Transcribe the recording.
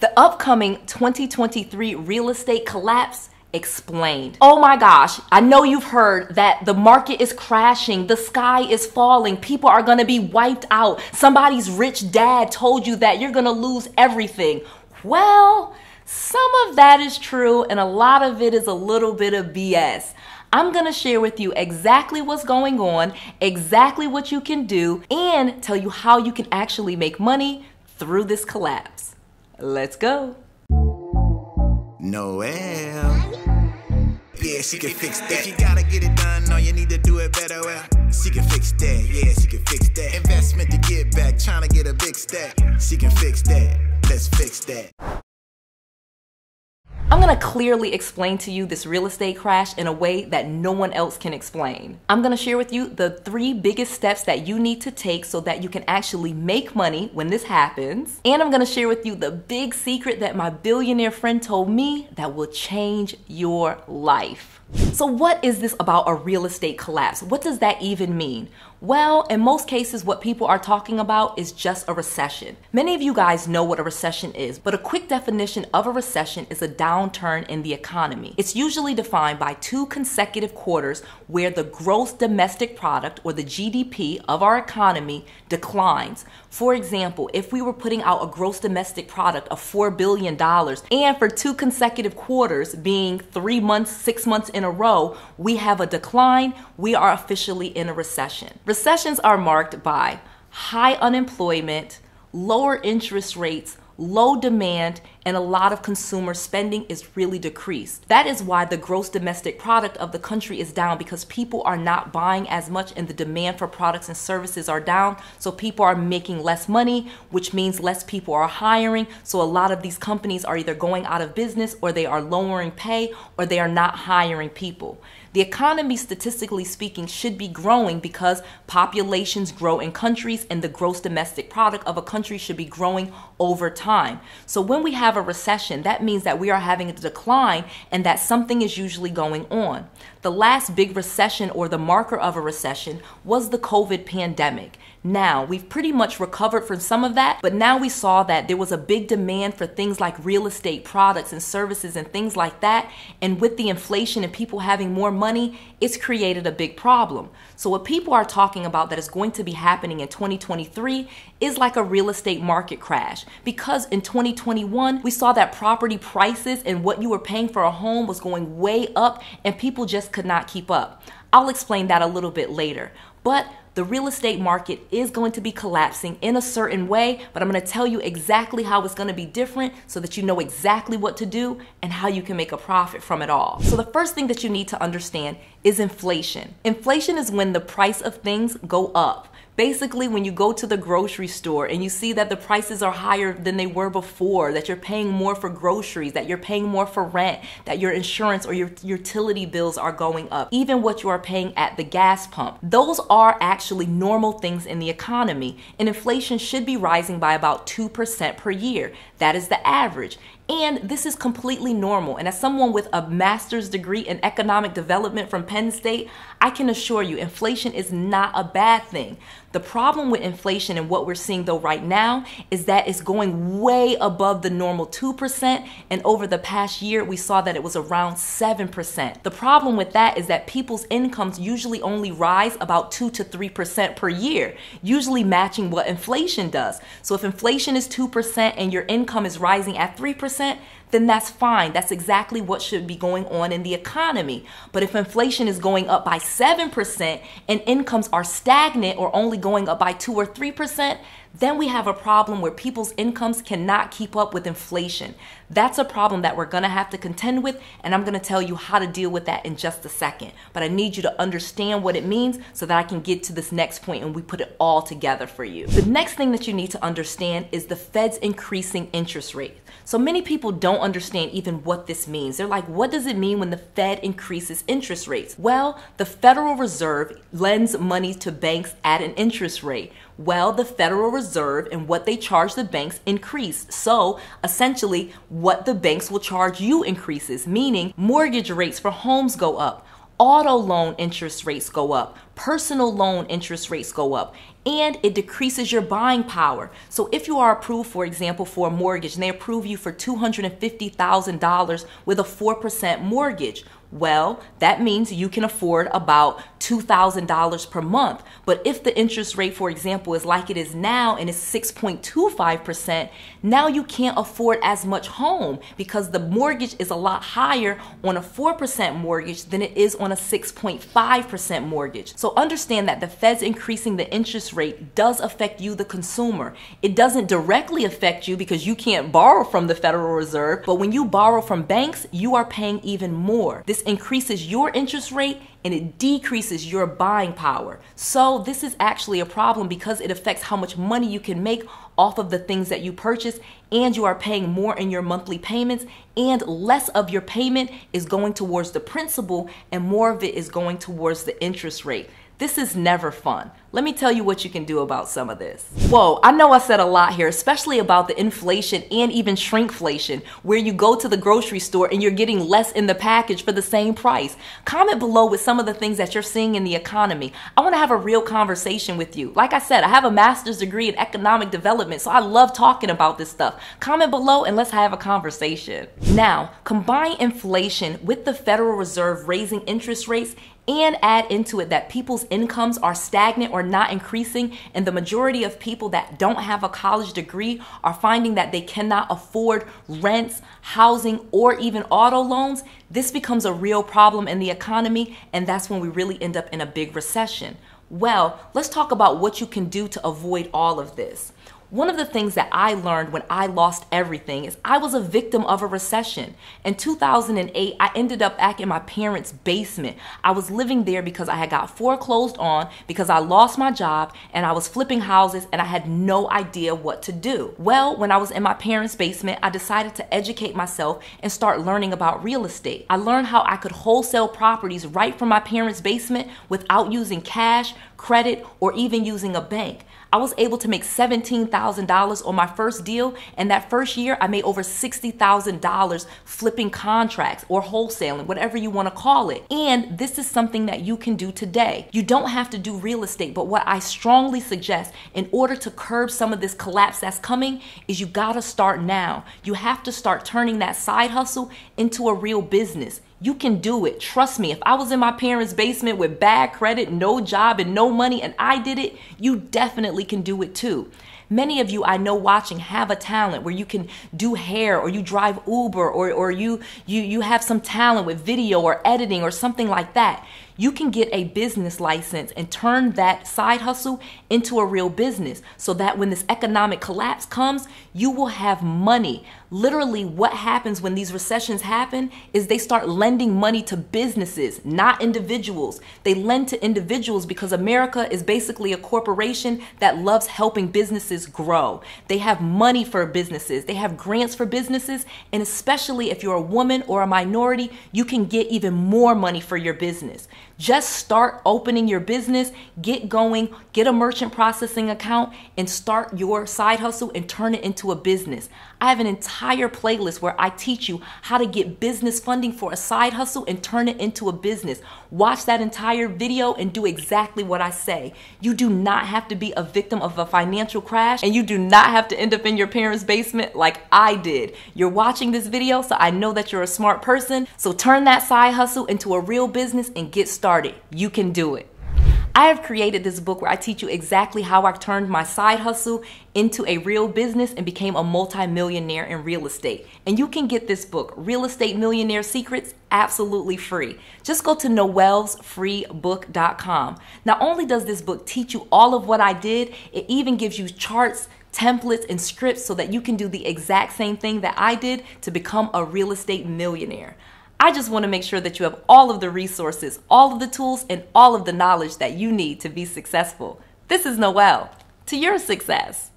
The upcoming 2023 real estate collapse explained. Oh my gosh, I know you've heard that the market is crashing, the sky is falling, people are gonna be wiped out. Somebody's rich dad told you that you're gonna lose everything. Well, some of that is true and a lot of it is a little bit of BS. I'm gonna share with you exactly what's going on, exactly what you can do, and tell you how you can actually make money through this collapse. Let's go. Noel. Yeah, she can fix that. If you gotta get it done, all you need to do it better. Well, she can fix that. Yeah, she can fix that. Investment to get back, trying to get a big stack. She can fix that. Let's fix that. I'm gonna clearly explain to you this real estate crash in a way that no one else can explain. I'm gonna share with you the 3 biggest steps that you need to take so that you can actually make money when this happens. And I'm gonna share with you the big secret that my billionaire friend told me that will change your life. So what is this about a real estate collapse? What does that even mean? Well, in most cases, what people are talking about is just a recession. Many of you guys know what a recession is, but a quick definition of a recession is a downturn in the economy. It's usually defined by 2 consecutive quarters where the gross domestic product, or the GDP of our economy, declines. For example, if we were putting out a gross domestic product of $4 billion and for 2 consecutive quarters, being 3 months, 6 months in a row, we have a decline, we are officially in a recession. Recessions are marked by high unemployment, lower interest rates, low demand, and a lot of consumer spending is really decreased. That is why the gross domestic product of the country is down, because people are not buying as much and the demand for products and services are down. So people are making less money, which means less people are hiring. So a lot of these companies are either going out of business, or they are lowering pay, or they are not hiring people. The economy, statistically speaking, should be growing because populations grow in countries and the gross domestic product of a country should be growing over time. So when we have a recession, that means that we are having a decline and that something is usually going on. The last big recession, or the marker of a recession, was the COVID pandemic. Now, we've pretty much recovered from some of that, but now we saw that there was a big demand for things like real estate products and services and things like that. And with the inflation and people having more money, it's created a big problem. So what people are talking about that is going to be happening in 2023 is like a real estate market crash. Because in 2021, we saw that property prices and what you were paying for a home was going way up and people just could not keep up. I'll explain that a little bit later. But the real estate market is going to be collapsing in a certain way, but I'm going to tell you exactly how it's going to be different so that you know exactly what to do and how you can make a profit from it all. So the first thing that you need to understand is inflation. Inflation is when the price of things go up. Basically, when you go to the grocery store and you see that the prices are higher than they were before, that you're paying more for groceries, that you're paying more for rent, that your insurance or your utility bills are going up, even what you are paying at the gas pump. Those are actually normal things in the economy, and inflation should be rising by about 2% per year. That is the average. And this is completely normal. And as someone with a master's degree in economic development from Penn State, I can assure you inflation is not a bad thing. The problem with inflation and what we're seeing though right now is that it's going way above the normal 2%. And over the past year, we saw that it was around 7%. The problem with that is that people's incomes usually only rise about 2 to 3% per year, usually matching what inflation does. So if inflation is 2% and your income is rising at 3%, then that's fine. That's exactly what should be going on in the economy. But if inflation is going up by 7% and incomes are stagnant or only going up by 2 or 3%, then we have a problem where people's incomes cannot keep up with inflation. That's a problem that we're gonna have to contend with, and I'm gonna tell you how to deal with that in just a second. But I need you to understand what it means so that I can get to this next point and we put it all together for you. The next thing that you need to understand is the Fed's increasing interest rate. So many people don't understand even what this means. They're like, what does it mean when the Fed increases interest rates? Well, the Federal Reserve lends money to banks at an interest rate. Well, the Federal Reserve and what they charge the banks increase. So essentially, what the banks will charge you increases, meaning mortgage rates for homes go up. auto loan interest rates go up, personal loan interest rates go up, and it decreases your buying power. So if you are approved, for example, for a mortgage, and they approve you for $250,000 with a 4% mortgage, well, that means you can afford about $2,000 per month. But if the interest rate, for example, is like it is now and it's 6.25%, now you can't afford as much home because the mortgage is a lot higher on a 4% mortgage than it is on a 6.5% mortgage. So understand that the Fed's increasing the interest rate does affect you, the consumer. It doesn't directly affect you because you can't borrow from the Federal Reserve, but when you borrow from banks, you are paying even more. This increases your interest rate and it decreases your buying power. So this is actually a problem because it affects how much money you can make off of the things that you purchase, and you are paying more in your monthly payments, and less of your payment is going towards the principal and more of it is going towards the interest rate. This is never fun. Let me tell you what you can do about some of this. Whoa, I know I said a lot here, especially about the inflation and even shrinkflation, where you go to the grocery store and you're getting less in the package for the same price. Comment below with some of the things that you're seeing in the economy. I want to have a real conversation with you. Like I said, I have a master's degree in economic development, so I love talking about this stuff. Comment below and let's have a conversation. Now, combine inflation with the Federal Reserve raising interest rates and add into it that people's incomes are stagnant or not increasing, and the majority of people that don't have a college degree are finding that they cannot afford rents, housing, or even auto loans, this becomes a real problem in the economy, and that's when we really end up in a big recession. Well, let's talk about what you can do to avoid all of this. One of the things that I learned when I lost everything is I was a victim of a recession. In 2008, I ended up back in my parents' basement. I was living there because I had got foreclosed on, because I lost my job, and I was flipping houses, and I had no idea what to do. Well, when I was in my parents' basement, I decided to educate myself and start learning about real estate. I learned how I could wholesale properties right from my parents' basement without using cash, credit, or even using a bank. I was able to make $17,000 on my first deal, and that first year I made over $60,000 flipping contracts or wholesaling, whatever you want to call it. And this is something that you can do today. You don't have to do real estate, but what I strongly suggest in order to curb some of this collapse that's coming is you gotta start now. You have to start turning that side hustle into a real business. You can do it. Trust me, if I was in my parents' basement with bad credit, no job, and no money, and I did it, you definitely can do it too. Many of you I know watching have a talent where you can do hair, or you drive Uber, or you have some talent with video or editing or something like that. You can get a business license and turn that side hustle into a real business so that when this economic collapse comes, you will have money. Literally, what happens when these recessions happen is they start lending money to businesses, not individuals. They lend to individuals because America is basically a corporation that loves helping businesses grow. They have money for businesses. They have grants for businesses. And especially if you're a woman or a minority, you can get even more money for your business. Just start opening your business, get going, get a merchant processing account, and start your side hustle and turn it into a business. I have an entire playlist where I teach you how to get business funding for a side hustle and turn it into a business. Watch that entire video and do exactly what I say. You do not have to be a victim of a financial crash, and you do not have to end up in your parents' basement like I did. You're watching this video, so I know that you're a smart person. So turn that side hustle into a real business and get started. You can do it. I have created this book where I teach you exactly how I turned my side hustle into a real business and became a multi-millionaire in real estate. And you can get this book, Real Estate Millionaire Secrets, absolutely free. Just go to noellsfreebook.com. Not only does this book teach you all of what I did, it even gives you charts, templates, and scripts so that you can do the exact same thing that I did to become a real estate millionaire. I just want to make sure that you have all of the resources, all of the tools, and all of the knowledge that you need to be successful. This is Noelle. To your success.